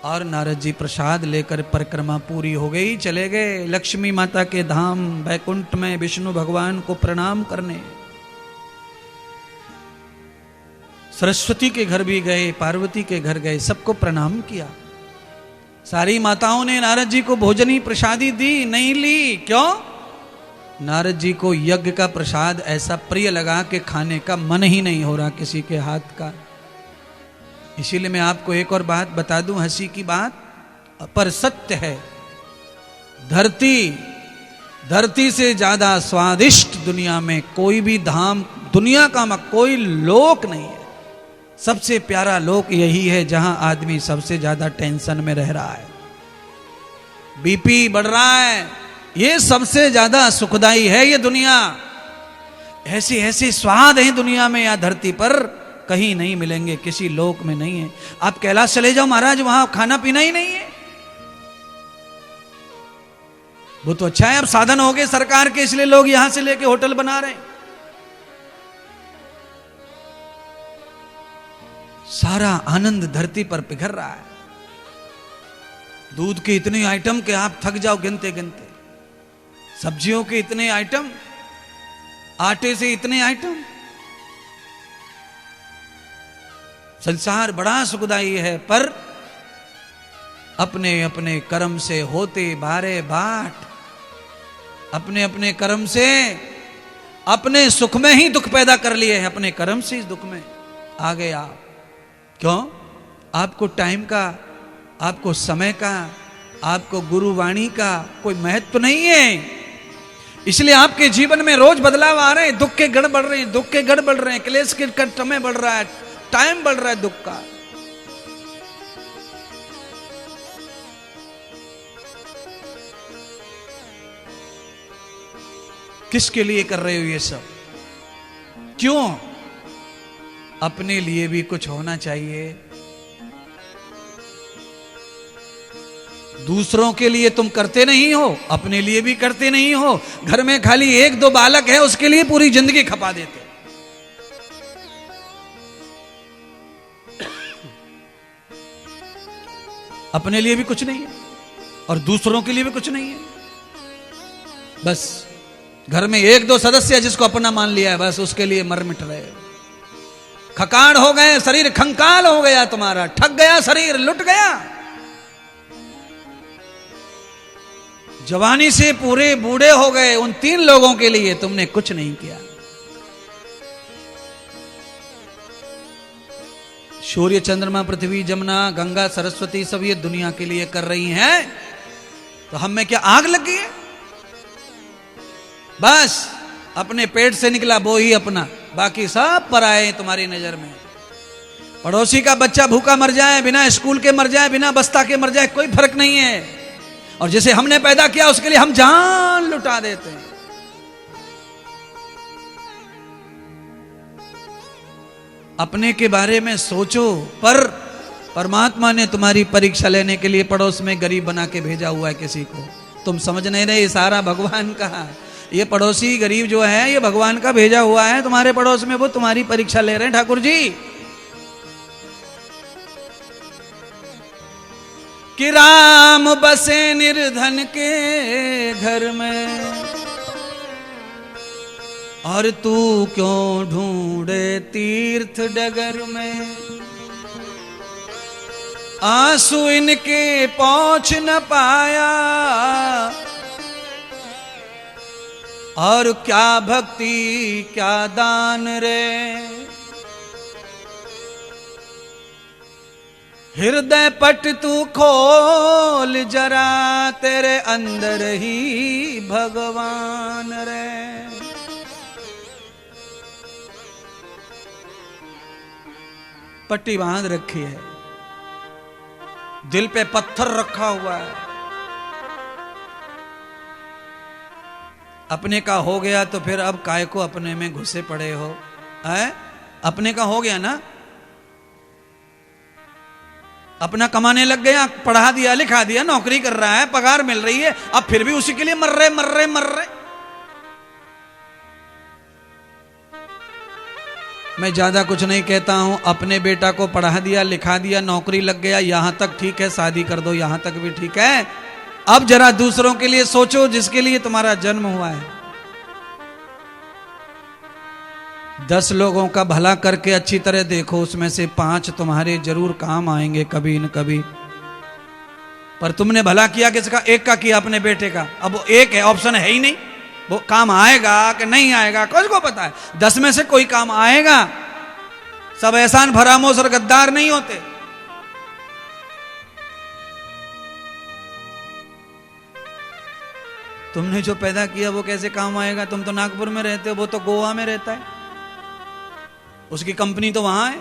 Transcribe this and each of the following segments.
और नारद जी प्रसाद लेकर परिक्रमा पूरी हो गई, चले गए लक्ष्मी माता के धाम बैकुंठ में विष्णु भगवान को प्रणाम करने। सरस्वती के घर भी गए, पार्वती के घर गए, सबको प्रणाम किया। सारी माताओं ने नारद जी को भोजनी प्रसादी दी, नहीं ली। क्यों? नारद जी को यज्ञ का प्रसाद ऐसा प्रिय लगा कि खाने का मन ही नहीं हो रहा किसी के हाथ का। इसीलिए मैं आपको एक और बात बता दूं, हंसी की बात पर सत्य है। धरती से ज्यादा स्वादिष्ट दुनिया में कोई भी धाम, दुनिया का कोई लोक नहीं है। सबसे प्यारा लोक यही है जहां आदमी सबसे ज्यादा टेंशन में रह रहा है, बीपी बढ़ रहा है। ये सबसे ज्यादा सुखदाई है ये दुनिया। ऐसे ऐसे स्वाद हैं दुनिया में, या धरती पर कहीं नहीं मिलेंगे, किसी लोक में नहीं है। आप कैलाश चले जाओ महाराज, वहां खाना पीना ही नहीं है। वो तो अच्छा है, अब साधन हो गए सरकार के, इसलिए लोग यहां से लेके होटल बना रहे हैं। सारा आनंद धरती पर पिघल रहा है। दूध के इतने आइटम के आप थक जाओ गिनते गिनते, सब्जियों के इतने आइटम, आटे से इतने आइटम। संसार बड़ा सुखदाई है, पर अपने अपने कर्म से होते बारे बाट, अपने अपने कर्म से अपने सुख में ही दुख पैदा कर लिए हैं, अपने कर्म से इस दुख में आ गए आप। क्यों? आपको टाइम का, आपको समय का, आपको गुरुवाणी का कोई महत्व नहीं है। इसलिए आपके जीवन में रोज बदलाव आ रहे हैं, दुख के गढ़ बढ़ रहे हैं, दुख के गढ़ बढ़ रहे हैं, क्लेश के समय बढ़ रहा है, टाइम बढ़ रहा है दुख का। किसके लिए कर रहे हो ये सब? क्यों? अपने लिए भी कुछ होना चाहिए। दूसरों के लिए तुम करते नहीं हो, अपने लिए भी करते नहीं हो। घर में खाली एक दो बालक है, उसके लिए पूरी जिंदगी खपा देते। अपने लिए भी कुछ नहीं है और दूसरों के लिए भी कुछ नहीं है। बस घर में एक दो सदस्य जिसको अपना मान लिया है, बस उसके लिए मर मिट रहे। खकाड़ हो गए, शरीर खंकाल हो गया तुम्हारा, ठग गया शरीर, लुट गया। जवानी से पूरे बूढ़े हो गए, उन 3 लोगों के लिए तुमने कुछ नहीं किया। सूर्य, चंद्रमा, पृथ्वी, जमुना, गंगा, सरस्वती सब ये दुनिया के लिए कर रही हैं, तो हम में क्या आग लग गई है? बस अपने पेट से निकला वो ही अपना, बाकी सब पराये तुम्हारी नजर में। पड़ोसी का बच्चा भूखा मर जाए, बिना स्कूल के मर जाए, बिना बस्ता के मर जाए, कोई फर्क नहीं है। और जिसे हमने पैदा किया उसके लिए हम जान लुटा देते हैं। अपने के बारे में सोचो। पर परमात्मा ने तुम्हारी परीक्षा लेने के लिए पड़ोस में गरीब बना के भेजा हुआ है किसी को। तुम समझ नहीं रहे, सारा भगवान का। ये पड़ोसी गरीब जो है ये भगवान का भेजा हुआ है तुम्हारे पड़ोस में, वो तुम्हारी परीक्षा ले रहे हैं ठाकुर जी। कि राम बसे निर्धन के घर में, और तू क्यों ढूंढे तीर्थ डगर में। आंसू इनके पहुंच न पाया, और क्या भक्ति क्या दान रे। हृदय पट तू खोल जरा, तेरे अंदर ही भगवान रे। पट्टी बांध रखी है, दिल पे पत्थर रखा हुआ है। अपने का हो गया तो फिर अब काय को अपने में घुसे पड़े हो? है अपने का हो गया ना, अपना कमाने लग गया, पढ़ा दिया लिखा दिया, नौकरी कर रहा है, पगार मिल रही है, अब फिर भी उसी के लिए मर रहे। मैं ज्यादा कुछ नहीं कहता हूं, अपने बेटा को पढ़ा दिया, लिखा दिया, नौकरी लग गया, यहां तक ठीक है, शादी कर दो, यहां तक भी ठीक है। अब जरा दूसरों के लिए सोचो जिसके लिए तुम्हारा जन्म हुआ है। 10 लोगों का भला करके अच्छी तरह देखो, उसमें से 5 तुम्हारे जरूर काम आएंगे कभी न कभी। पर तुमने भला किया किसका? एक का किया, अपने बेटे का। अब वो एक है, ऑप्शन है ही नहीं, वो काम आएगा कि नहीं आएगा किसको पता है। 10 में से कोई काम आएगा। सब एहसान फरामोश और गद्दार नहीं होते। तुमने जो पैदा किया वो कैसे काम आएगा? तुम तो नागपुर में रहते हो, वो तो गोवा में रहता है, उसकी कंपनी तो वहां है।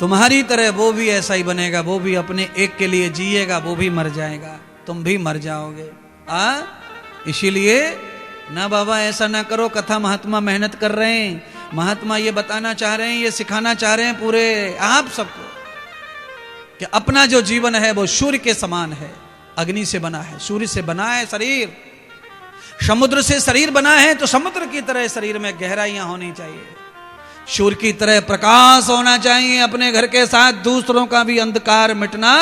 तुम्हारी तरह वो भी ऐसा ही बनेगा, वो भी अपने एक के लिए जिएगा, वो भी मर जाएगा, तुम भी मर जाओगे। इसीलिए ना बाबा ऐसा ना करो। कथा महात्मा मेहनत कर रहे हैं, महात्मा ये बताना चाह रहे हैं, ये सिखाना चाह रहे हैं पूरे आप सबको कि अपना जो जीवन है वो सूर्य के समान है, अग्नि से बना है, सूर्य से बना है शरीर, समुद्र से शरीर बना है, तो समुद्र की तरह शरीर में गहराइयां होनी चाहिए, सूर्य की तरह प्रकाश होना चाहिए। अपने घर के साथ दूसरों का भी अंधकार मिटना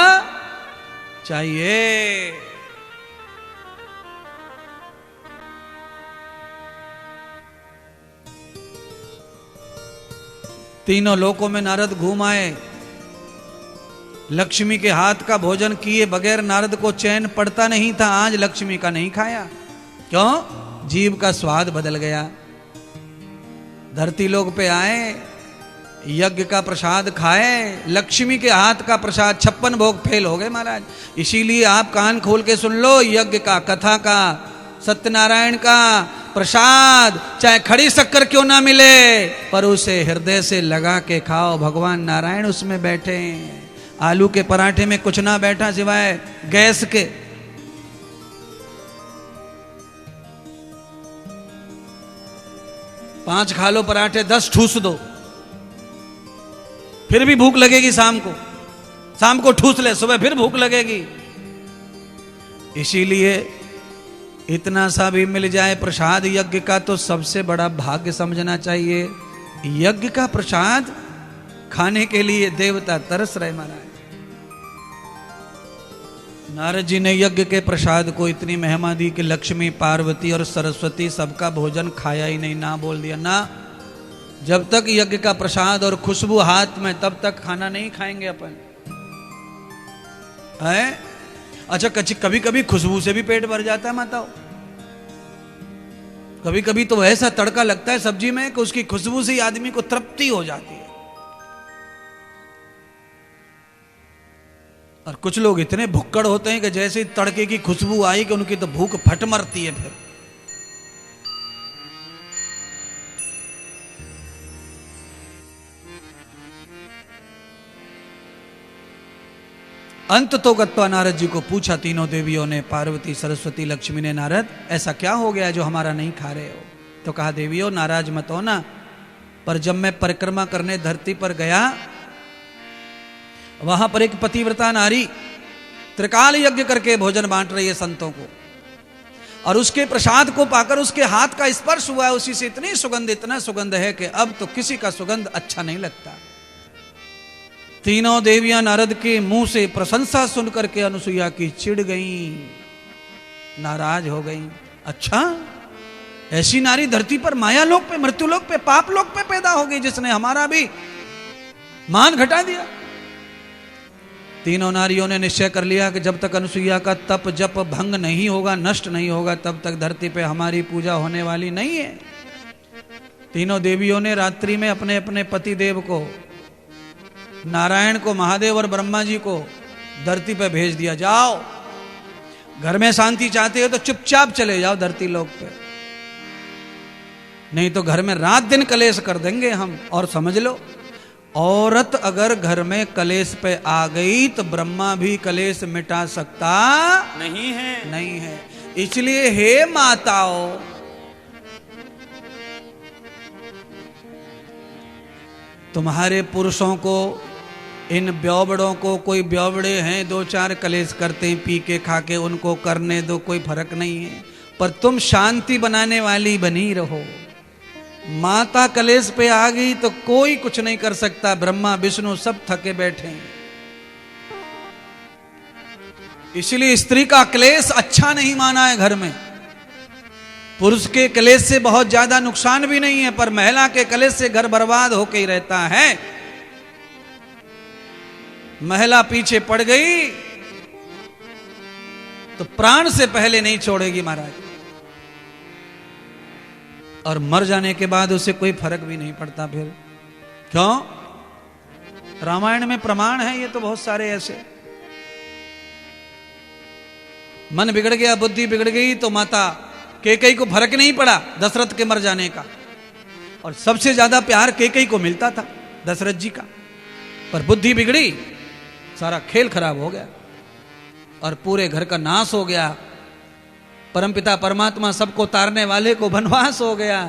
चाहिए। तीनों लोकों में नारद घूम आए, लक्ष्मी के हाथ का भोजन किए बगैर नारद को चैन पड़ता नहीं था। आज लक्ष्मी का नहीं खाया, क्यों? जीव का स्वाद बदल गया। धरती लोक पे आए, यज्ञ का प्रसाद खाए, लक्ष्मी के हाथ का प्रसाद, 56 भोग फेल हो गए महाराज। इसीलिए आप कान खोल के सुन लो, यज्ञ का, कथा का, सत्यनारायण का प्रसाद चाहे खड़ी शक्कर क्यों ना मिले, पर उसे हृदय से लगा के खाओ। भगवान नारायण उसमें बैठे। आलू के पराठे में कुछ ना बैठा सिवाय गैस के। पांच खा लो पराठे, 10 ठूस दो, फिर भी भूख लगेगी। शाम को ठूस ले, सुबह फिर भूख लगेगी। इसीलिए इतना सा भी मिल जाए प्रसाद यज्ञ का तो सबसे बड़ा भाग्य समझना चाहिए। यज्ञ का प्रसाद खाने के लिए देवता तरस रहे महाराज। नारद जी ने यज्ञ के प्रसाद को इतनी महिमा दी कि लक्ष्मी, पार्वती और सरस्वती सबका भोजन खाया ही नहीं, ना बोल दिया ना। जब तक यज्ञ का प्रसाद और खुशबू हाथ में, तब तक खाना नहीं खाएंगे अपन है। अच्छा, कभी कभी खुशबू से भी पेट भर जाता है माताओं। कभी कभी तो ऐसा तड़का लगता है सब्जी में कि उसकी खुशबू से ही आदमी को तृप्ति हो जाती है। और कुछ लोग इतने भुक्कड़ होते हैं कि जैसे तड़के की खुशबू आई कि उनकी तो भूख फट मरती है। फिर अंत तो गत्वा नारद जी को पूछा तीनों देवियों ने, पार्वती, सरस्वती, लक्ष्मी ने, नारद ऐसा क्या हो गया जो हमारा नहीं खा रहे हो? तो कहा, देवियों नाराज मत हो ना, पर जब मैं परिक्रमा करने धरती पर गया, वहां पर एक पतिव्रता नारी त्रिकाल यज्ञ करके भोजन बांट रही है संतों को, और उसके प्रसाद को पाकर उसके हाथ का स्पर्श हुआ है, उसी से इतनी सुगंध, इतना सुगंध है कि अब तो किसी का सुगंध अच्छा नहीं लगता। तीनों देवियां नारद के मुंह से प्रशंसा सुनकर के अनुसुईया की चिढ़ गईं, नाराज हो गईं। अच्छा, ऐसी नारी धरती पर मायालोक पे, मृत्युलोक पे, पाप लोक पे पैदा हो गई, जिसने हमारा भी मान घटा दिया। तीनों नारियों ने निश्चय कर लिया कि जब तक अनुसुईया का तप जप भंग नहीं होगा, नष्ट नहीं होगा, तब तक धरती पे हमारी पूजा होने वाली नहीं है। तीनों देवियों ने रात्रि में अपने अपने पति देव को, नारायण को, महादेव और ब्रह्मा जी को धरती पे भेज दिया, जाओ घर में शांति चाहते हो तो चुपचाप चले जाओ धरती लोक पे, नहीं तो घर में रात दिन कलेश कर देंगे हम। और समझ लो, औरत अगर घर में कलेश पे आ गई तो ब्रह्मा भी कलेश मिटा सकता नहीं है। इसलिए हे माताओं, तुम्हारे पुरुषों को, इन ब्योबड़ों को, कोई ब्योबड़े हैं 2-4 कलेश करते हैं पी के खा के, उनको करने दो, कोई फर्क नहीं है, पर तुम शांति बनाने वाली बनी रहो। माता कलेश पे आ गई तो कोई कुछ नहीं कर सकता, ब्रह्मा विष्णु सब थके बैठे हैं। इसलिए स्त्री का क्लेश अच्छा नहीं माना है घर में। पुरुष के क्लेश से बहुत ज्यादा नुकसान भी नहीं है, पर महिला के क्लेश से घर बर्बाद होके ही रहता है। महिला पीछे पड़ गई तो प्राण से पहले नहीं छोड़ेगी महाराज, और मर जाने के बाद उसे कोई फर्क भी नहीं पड़ता। फिर क्यों? रामायण में प्रमाण है ये तो बहुत सारे ऐसे। मन बिगड़ गया, बुद्धि बिगड़ गई तो माता कैकेयी को फर्क नहीं पड़ा दशरथ के मर जाने का, और सबसे ज्यादा प्यार कैकेयी को मिलता था दशरथ जी का, पर बुद्धि बिगड़ी, सारा खेल खराब हो गया और पूरे घर का नाश हो गया। परमपिता परमात्मा सबको तारने वाले को वनवास हो गया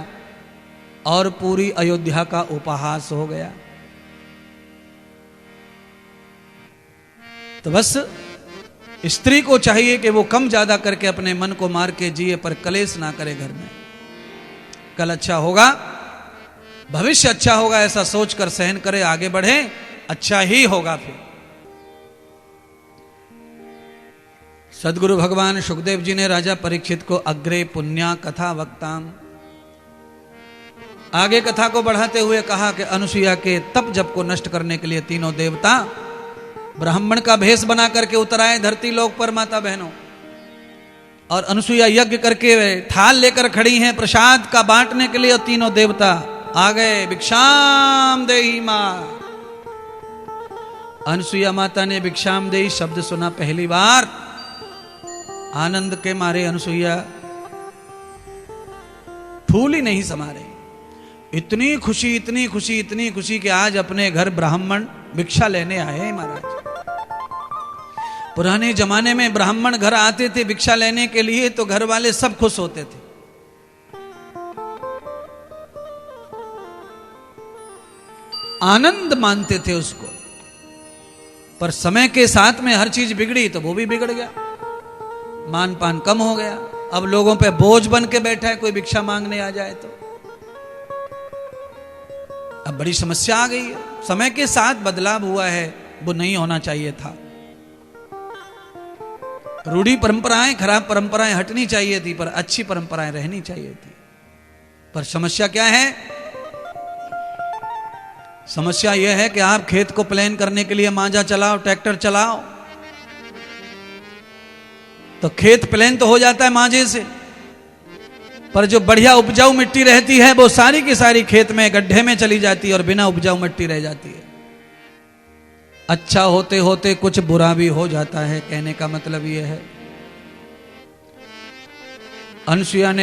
और पूरी अयोध्या का उपहास हो गया। तो बस स्त्री को चाहिए कि वो कम ज्यादा करके अपने मन को मार के जिए, पर कलेश ना करे घर में। कल अच्छा होगा, भविष्य अच्छा होगा, ऐसा सोचकर सहन करे, आगे बढ़े, अच्छा ही होगा। फिर सदगुरु भगवान सुखदेव जी ने राजा परीक्षित को अग्रे पुण्या कथा वक्ताम, आगे कथा को बढ़ाते हुए कहा कि अनुसुईया के तप जप को नष्ट करने के लिए तीनों देवता ब्राह्मण का भेष बना करके उतर आए धरती लोक पर माता बहनों, और अनुसुईया यज्ञ करके थाल लेकर खड़ी हैं प्रसाद का बांटने के लिए, और तीनों देवता आ गए। भिक्षाम देहि मां। अनुसुईया माता ने भिक्षाम देहि शब्द सुना पहली बार, आनंद के मारे अनुसुईया फूल ही नहीं समा रही। इतनी खुशी, इतनी खुशी, इतनी खुशी कि आज अपने घर ब्राह्मण भिक्षा लेने आए महाराज। पुराने जमाने में ब्राह्मण घर आते थे भिक्षा लेने के लिए तो घर वाले सब खुश होते थे। आनंद मानते थे उसको, पर समय के साथ में हर चीज बिगड़ी तो वो भी बिगड़ गया, मान पान कम हो गया। अब लोगों पे बोझ बन के बैठा है, कोई भिक्षा मांगने आ जाए तो अब बड़ी समस्या आ गई है। समय के साथ बदलाव हुआ है, वो नहीं होना चाहिए था। रूढ़ी परंपराएं, खराब परंपराएं हटनी चाहिए थी, पर अच्छी परंपराएं रहनी चाहिए थी। पर समस्या क्या है? समस्या यह है कि आप खेत को प्लान करने के लिए मांझा चलाओ, ट्रैक्टर चलाओ, तो खेत प्लान तो हो जाता है मांझे से, पर जो बढ़िया उपजाऊ मिट्टी रहती है वो सारी की सारी खेत में गड्ढे में चली जाती है और बिना उपजाऊ मिट्टी रह जाती है। अच्छा होते होते कुछ बुरा भी हो जाता है, कहने का मतलब यह है। अनुसुईया ने